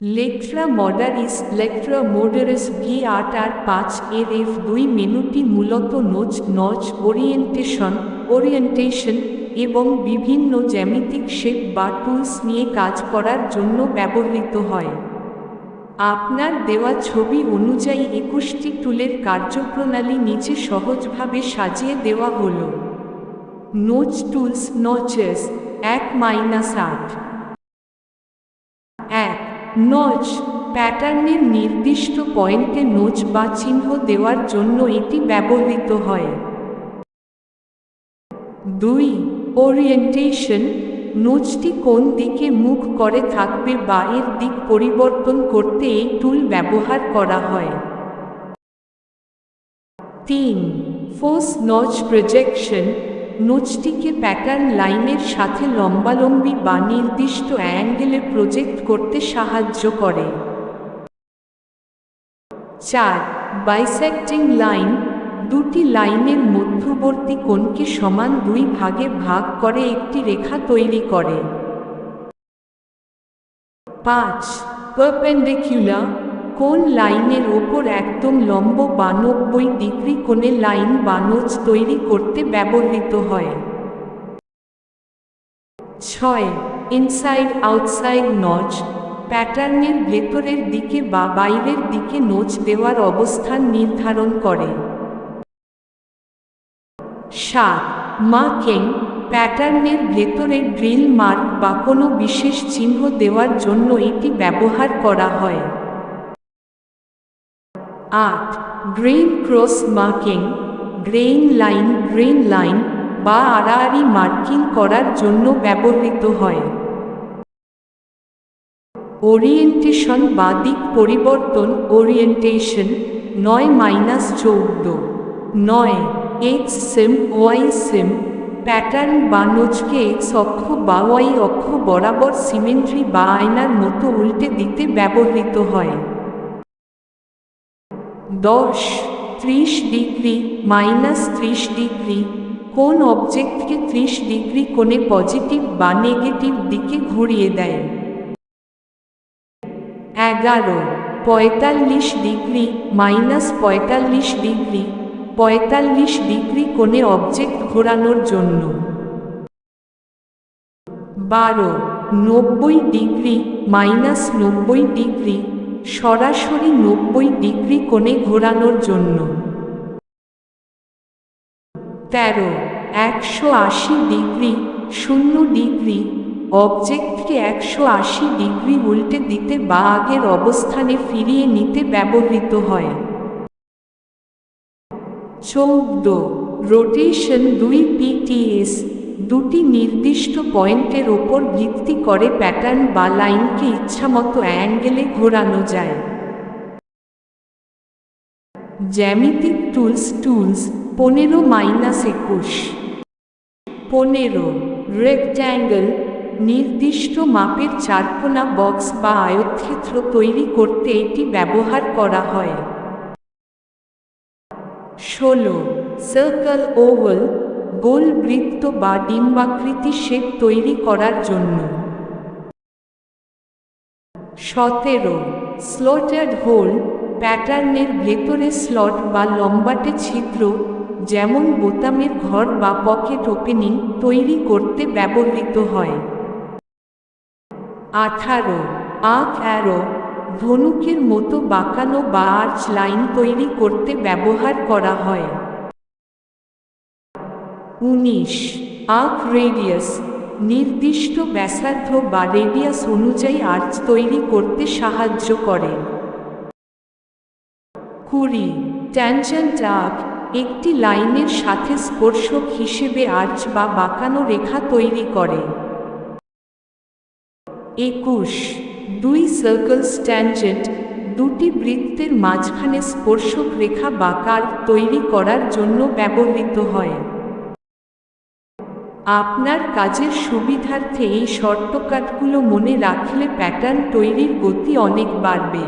লেট্রা মডারিস লেট্রা মোডারিস V8R5 এর F2 মেনুটি মূলত notch orientation এবং বিভিন্ন জ্যামিতিক শেপ বা টুলস নিয়ে কাজ করার জন্য ব্যবহৃত হয়। আপনার দেওয়া ছবি অনুযায়ী 21টি টুলের কার্যপ্রণালী নিচে সহজভাবে সাজিয়ে দেওয়া হল। Notch tools নচেস 1-8। 1. নচ প্যাটার্নের নির্দিষ্ট পয়েন্টে নোচ বা চিহ্ন দেওয়ার জন্য এটি ব্যবহৃত হয়। 2. ওরিয়েন্টেশন নোচটি কোন দিকে মুখ করে থাকবে বা এর দিক পরিবর্তন করতে এই টুল ব্যবহার করা হয়। 3. ফোর্স নচ প্রজেকশন নোচটিকে প্যাটার্ন লাইনের সাথে লম্বালম্বি বা নির্দিষ্ট অ্যাঙ্গেলে প্রজেক্ট করতে সাহায্য করে। 4. বাইসেক্টিং লাইন দুটি লাইনের মধ্যবর্তী কোণকে সমান দুই ভাগে ভাগ করে একটি রেখা তৈরি করে। 5. পারপেন্ডিকুলার কোন লাইনের ওপর একদম লম্ব বা 90 ডিগ্রি কোণে লাইন বা নোচ তৈরি করতে ব্যবহৃত হয়। 6. ইনসাইড আউটসাইড নচ প্যাটার্নের ভেতরের দিকে বা বাইরের দিকে নোচ দেওয়ার অবস্থান নির্ধারণ করে। 7. মার্কিং প্যাটার্নের ভেতরে ড্রিল মার্ক বা কোনো বিশেষ চিহ্ন দেওয়ার জন্য এটি ব্যবহার করা হয়। 8. Grain cross marking grain line বা আড়াআড়ি মার্কিং করার জন্য ব্যবহৃত হয়। ওরিয়েন্টেশন বা দিক পরিবর্তন ওরিয়েন্টেশন 9-14। 9. এক্স সিম ওয়াই সিম প্যাটার্ন বা নোচকে এক্স অক্ষ বা ওয়াই অক্ষ বরাবর সিমেট্রি বা আয়নার মতো উল্টে দিতে ব্যবহৃত হয়। 10. 30 ডিগ্রি -30 ডিগ্রি কোন অবজেক্টকে 30 ডিগ্রি কোণে পজিটিভ বা নেগেটিভ দিকে ঘুরিয়ে দেয়। 11. 45 ডিগ্রি -45 ডিগ্রি 45 ডিগ্রি কোণে অবজেক্ট ঘোরানোর জন্য। 12. 90 ডিগ্রি -90 ডিগ্রি সরাসরি 90 ডিগ্রি কোণে ঘোরানোর জন্য। 13. 180 ডিগ্রি 0 ডিগ্রি অবজেক্টকে 180 ডিগ্রি উল্টে দিতে বা আগের অবস্থানে ফিরিয়ে নিতে ব্যবহৃত হয়। 14. রোটেশন 2 PTS দুটি নির্দিষ্ট পয়েন্টের ওপর ভিত্তি করে প্যাটার্ন বা লাইনকে ইচ্ছামতো অ্যাঙ্গেলে ঘোরানো যায়। জ্যামিতিক টুলস 15-21। 15. রেক্ট্যাঙ্গল নির্দিষ্ট মাপের চারকোনা বক্স বা আয়তক্ষেত্র তৈরি করতে এটি ব্যবহার করা হয়। 16. সার্কেল ওভাল গোল বৃত্ত বা ডিম্বাকৃতি শেপ তৈরি করার জন্য। 17. স্লটেড হোল প্যাটার্নের ভেতরে স্লট বা লম্বাটে ছিদ্র যেমন বোতামের ঘর বা পকেট ওপেনিং তৈরি করতে ব্যবহৃত হয়। 18. আর্ক অ্যারো ধনুকের মতো বাঁকানো বা আর্চ লাইন তৈরি করতে ব্যবহার করা হয়। 19. আর্ক রেডিয়াস নির্দিষ্ট ব্যাসার্ধ বা রেডিয়াস অনুযায়ী আর্চ তৈরি করতে সাহায্য করে। 20. ট্যানজেন্ট আর্ক একটি লাইনের সাথে স্পর্শক হিসেবে আর্চ বা বাঁকানো রেখা তৈরি করে। 21. 2 সার্কেলস ট্যানজেন্ট দুটি বৃত্তের মাঝখানে স্পর্শক রেখা বা কার্ভ তৈরি করার জন্য ব্যবহৃত হয়। আপনার কাজের সুবিধার্থে এই শর্টকাটগুলো মনে রাখলে প্যাটার্ন তৈরির গতি অনেক বাড়বে।